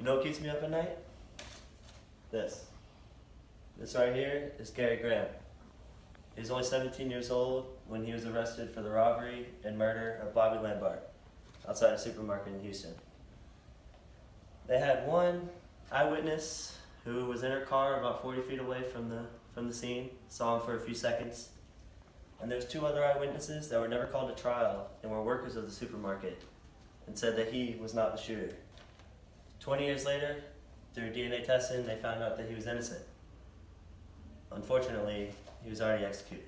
know what keeps me up at night? This. This right here is Gary Graham. He was only 17 years old when he was arrested for the robbery and murder of Bobby Lombard outside a supermarket in Houston. They had one eyewitness who was in her car about 40 feet away from the scene, saw him for a few seconds. And there's two other eyewitnesses that were never called to trial and were workers of the supermarket and said that he was not the shooter. 20 years later, through DNA testing, they found out that he was innocent. Unfortunately, he was already executed.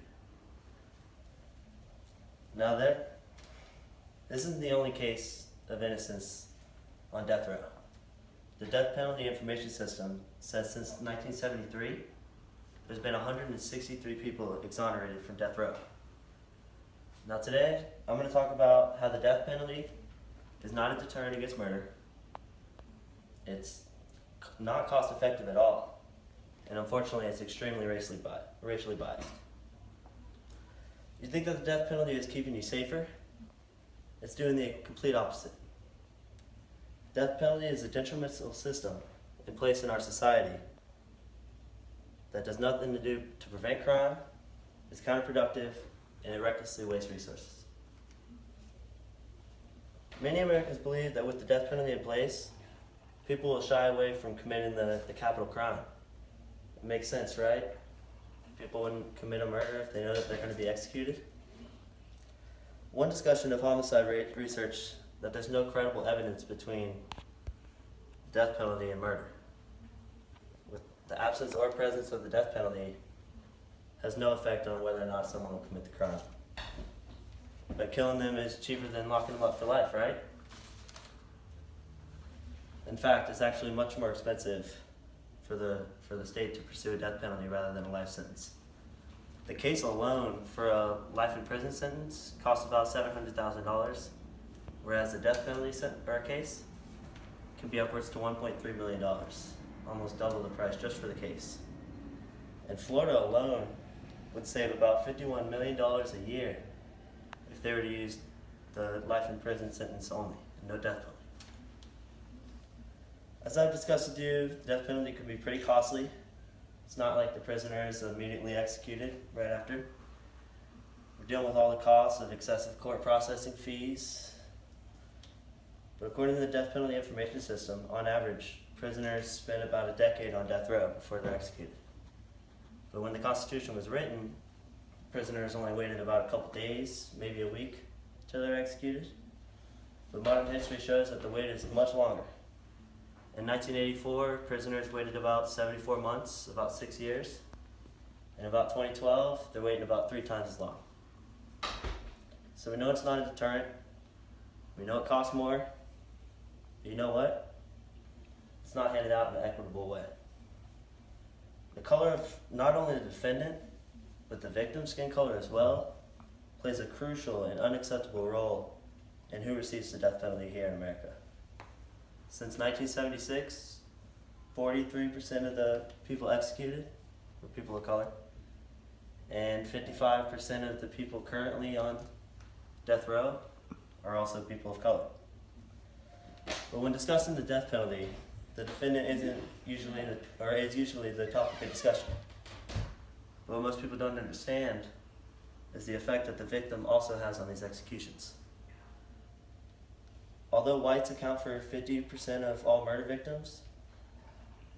Now this isn't the only case of innocence on death row. The Death Penalty Information System says since 1973, there's been 163 people exonerated from death row. Now today, I'm going to talk about how the death penalty is not a deterrent against murder. It's not cost effective at all. And unfortunately, it's extremely racially biased. You think that the death penalty is keeping you safer? It's doing the complete opposite. Death penalty is a detrimental system in place in our society that does nothing to do to prevent crime, is counterproductive, and it recklessly wastes resources. Many Americans believe that with the death penalty in place, people will shy away from committing the capital crime. It makes sense, right? People wouldn't commit a murder if they know that they're going to be executed. One discussion of homicide research that there's no credible evidence between death penalty and murder. With the absence or presence of the death penalty has no effect on whether or not someone will commit the crime. But killing them is cheaper than locking them up for life, right? In fact, it's actually much more expensive for the state to pursue a death penalty rather than a life sentence. The case alone for a life in prison sentence costs about $700,000, whereas the death penalty case can be upwards to $1.3 million, almost double the price just for the case. And Florida alone would save about $51 million a year if they were to use the life in prison sentence only, and no death penalty. As I've discussed with you, the death penalty could be pretty costly. It's not like the prisoner is immediately executed right after. We're dealing with all the costs of excessive court processing fees. But according to the Death Penalty Information System, on average, prisoners spend about a decade on death row before they're executed. But when the Constitution was written, prisoners only waited about a couple days, maybe a week, till they're executed. But modern history shows that the wait is much longer. In 1984, prisoners waited about 74 months, about 6 years. In about 2012, they're waiting about 3 times as long. So we know it's not a deterrent. We know it costs more. But you know what? It's not handed out in an equitable way. The color of not only the defendant, but the victim's skin color as well, plays a crucial and unacceptable role in who receives the death penalty here in America. Since 1976, 43% of the people executed were people of color, and 55% of the people currently on death row are also people of color. But when discussing the death penalty, the defendant is usually the topic of discussion. But what most people don't understand is the effect that the victim also has on these executions. Although whites account for 50% of all murder victims,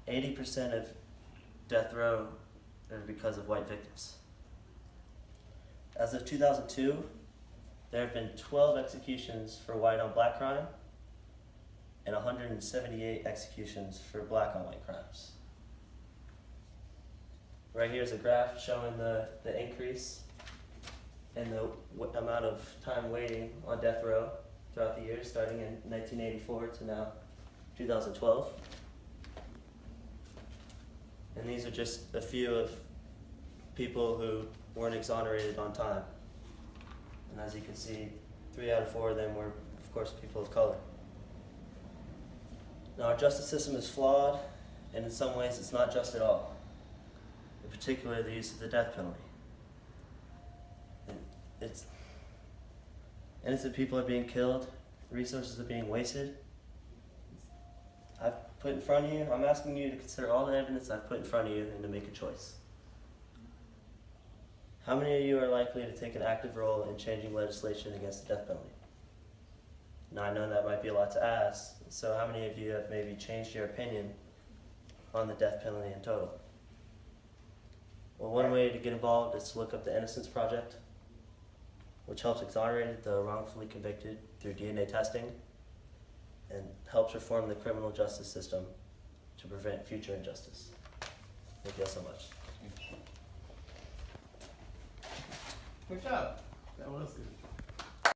80% of death row are because of white victims. As of 2002, there have been 12 executions for white on black crime and 178 executions for black on white crimes. Right here is a graph showing the increase in the amount of time waiting on death row throughout the years, starting in 1984 to now 2012. And these are just a few of people who weren't exonerated on time. And as you can see, 3 out of 4 of them were, of course, people of color. Now, our justice system is flawed, and in some ways it's not just at all. In particular, the use of the death penalty. Innocent people are being killed, resources are being wasted. I've put in front of you, I'm asking you to consider all the evidence I've put in front of you and to make a choice. How many of you are likely to take an active role in changing legislation against the death penalty? Now, I know that might be a lot to ask, so how many of you have maybe changed your opinion on the death penalty in total? Well, one way to get involved is to look up the Innocence Project, which helps exonerate the wrongfully convicted through DNA testing and helps reform the criminal justice system to prevent future injustice. Thank you all so much. Good job. That was good.